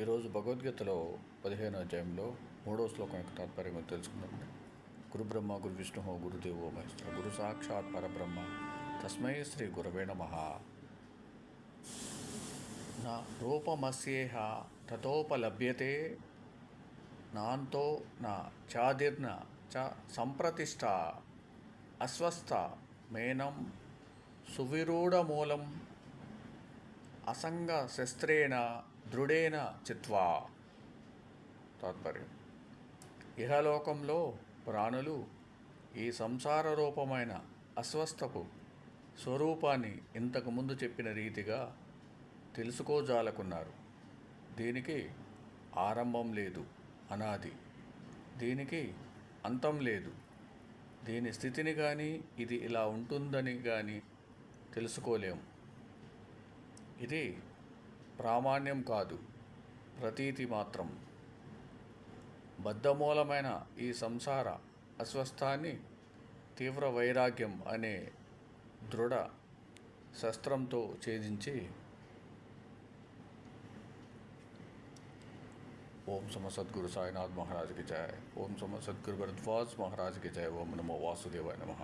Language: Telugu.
ఈరోజు భగవద్గీతలో 15వ అధ్యాయంలో 3వ శ్లోకం యొక్క తాత్పర్యం తెలుసుకుందామండి. గురు బ్రహ్మ గురు విష్ణు గురుదేవో మహేశ్వర గురు సాక్షాత్ పరబ్రహ్మ తస్మై శ్రీ గురవే నమః. నా రూపమస్యేహ తతోపలభ్యతే నాంతో నా చాదిర్న చ సంప్రతిష్ట అస్వస్థ మేనం సువిరూఢమూలం అసంగ శస్త్రేణ దృఢేన చిత్వా. తాత్పర్యం: ఇహలోకంలో ప్రాణులు ఈ సంసార రూపమైన అస్వస్థపు స్వరూపాన్ని ఇంతకుముందు చెప్పిన రీతిగా తెలుసుకోజాలకున్నారు. దీనికి ఆరంభం లేదు, అనాది. దీనికి అంతం లేదు. దీని స్థితిని కానీ ఇది ఇలా ఉంటుందని కానీ తెలుసుకోలేము. ఇది ప్రామాణ్యం కాదు, ప్రతీతి మాత్రం. బద్ధమూలమైన ఈ సంసార అస్వస్థాన్ని తీవ్ర వైరాగ్యం అనే దృఢ శస్త్రంతో ఛేదించి ఓం సమ సద్గురు సాయినాథ్ మహారాజ్కి జయ. ఓం సమ సద్గురు భరద్వాజ్ మహారాజ్కి జయ. ఓం నమో వాసుదేవాయ నమః.